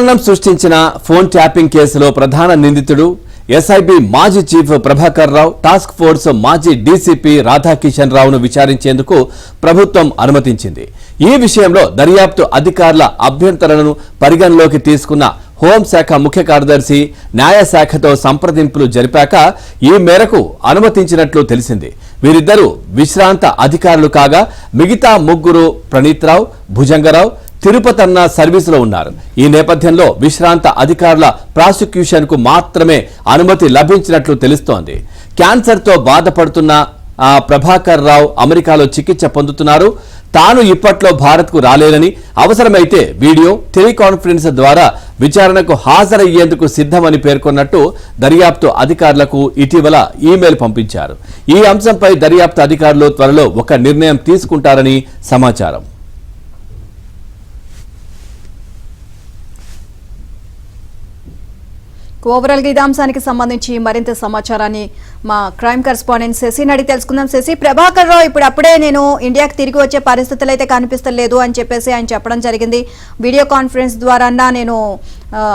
సంచలనం సృష్టించిన phone tapping కేసులో ప్రధాన నిందితుడు ఎస్ఐబి మాజీ chief Prabhakar Rao task force మాజీ డీసీపీ రాధాకిషన్ రావును విచారించేందుకు ప్రభుత్వం అనుమతించింది. ఈ విషయంలో దర్యాప్తు అధికారుల అభ్యంతరాలను పరిగణలోకి తీసుకున్న హోంశాఖ ముఖ్య కార్యదర్శి న్యాయశాఖతో సంప్రదింపులు జరిపాక ఈ మేరకు అనుమతించినట్లు తెలిసింది. వీరిద్దరూ విశ్రాంత అధికారులు కాగా మిగతా ముగ్గురు ప్రణీత్ రావు, భుజంగరావు, తిరుపతన్న సర్వీసులో ఉన్నారు. ఈ నేపథ్యంలో విశ్రాంత అధికారుల ప్రాసిక్యూషన్ కు మాత్రమే అనుమతి లభించినట్లు తెలుస్తోంది. క్యాన్సర్తో బాధపడుతున్న ప్రభాకర్ రావు అమెరికాలో చికిత్స పొందుతున్నారు. తాను ఇప్పట్లో భారత్కు రాలేనని, అవసరమైతే వీడియో టెలికాన్ఫరెన్స్ ద్వారా విచారణకు హాజరయ్యేందుకు సిద్ధమని పేర్కొన్నట్టు దర్యాప్తు అధికారులకు ఇటీవల ఈమెయిల్ పంపించారు. ఈ అంశంపై దర్యాప్తు అధికారులు త్వరలో ఒక నిర్ణయం తీసుకుంటారని సమాచారం. ఓవరాల్ గా ఈ అంశానికి సంబంధించి మరింత సమాచారాన్ని మా క్రైమ్ కరెస్పాండెంట్ శశిని అడిగి తెలుసుకుందాం. శశి, ప్రభాకర్ రావు అప్పుడే నేను ఇండియాకి తిరిగి వచ్చే పరిస్థితులు అయితే కనిపిస్తలేదు అని చెప్పేసి ఆయన చెప్పడం జరిగింది. వీడియో కాన్ఫరెన్స్ ద్వారా నేను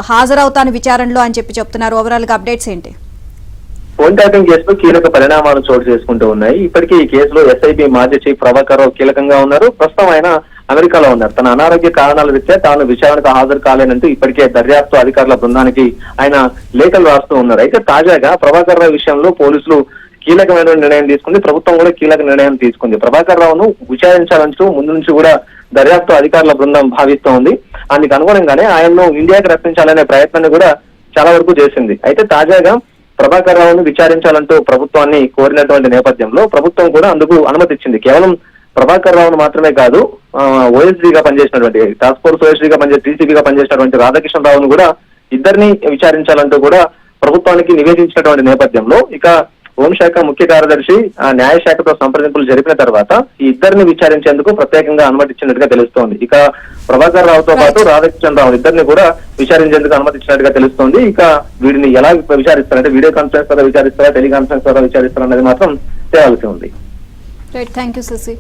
హాజరవుతాను విచారణలో అని చెప్తున్నారు. ఓవరాల్ గా అప్డేట్స్ ఏంటి? ఫోన్ ట్యాపింగ్ కేసులో కీలక పరిణామాలు చోటు చేసుకుంటూ ఉన్నాయి. ఇప్పటికీ ఈ కేసులో ఎస్ఐబి మాజీ చీఫ్ ప్రభాకర్ రావు కీలకంగా ఉన్నారు. ప్రస్తుతం ఆయన అమెరికాలో ఉన్నారు. తన అనారోగ్య కారణాల రీత్యా తాను విచారణకు హాజరు కాలేనంటూ ఇప్పటికే దర్యాప్తు అధికారుల బృందానికి ఆయన లేఖలు రాస్తూ ఉన్నారు. అయితే తాజాగా ప్రభాకర్ రావు విషయంలో పోలీసులు కీలకమైన నిర్ణయం తీసుకుంది. ప్రభుత్వం కూడా కీలక నిర్ణయం తీసుకుంది. ప్రభాకర్ రావును విచారించాలంటూ ముందు నుంచి కూడా దర్యాప్తు అధికారుల బృందం భావిస్తూ ఉంది. అందుకు అనుగుణంగానే ఆయన్ను ఇండియాకి రప్పించాలనే ప్రయత్నాన్ని కూడా చాలా వరకు చేసింది. అయితే తాజాగా ప్రభాకర్ రావును విచారించాలంటూ ప్రభుత్వాన్ని కోరినటువంటి నేపథ్యంలో ప్రభుత్వం కూడా అందుకు అనుమతి ఇచ్చింది. కేవలం ప్రభాకర్ రావును మాత్రమే కాదు, ఓఎస్డీగా పనిచేసినటువంటి టాస్క్ ఫోర్స్ ఓఎస్డీగా డీసీపీగా పనిచేసినటువంటి రాధాకిషన్ రావును కూడా ఇద్దరిని విచారించాలంటూ కూడా ప్రభుత్వానికి నివేదించినటువంటి నేపథ్యంలో ఇక హోంశాఖ ముఖ్య కార్యదర్శి న్యాయశాఖతో సంప్రదింపులు జరిపిన తర్వాత ఈ ఇద్దరిని విచారించేందుకు ప్రత్యేకంగా అనుమతిచ్చినట్టుగా తెలుస్తోంది. ఇక ప్రభాకర్ రావుతో పాటు రాధాకిషన్ రావు ఇద్దరిని కూడా విచారించేందుకు అనుమతించినట్టుగా తెలుస్తోంది. ఇక వీడిని ఎలా విచారిస్తారంటే వీడియో కాన్ఫరెన్స్ ద్వారా విచారిస్తారా, టెలికాన్ఫరెన్స్ ద్వారా విచారిస్తారా అనేది మాత్రం తేవాల్సి ఉంది. Right, thank you Shashi.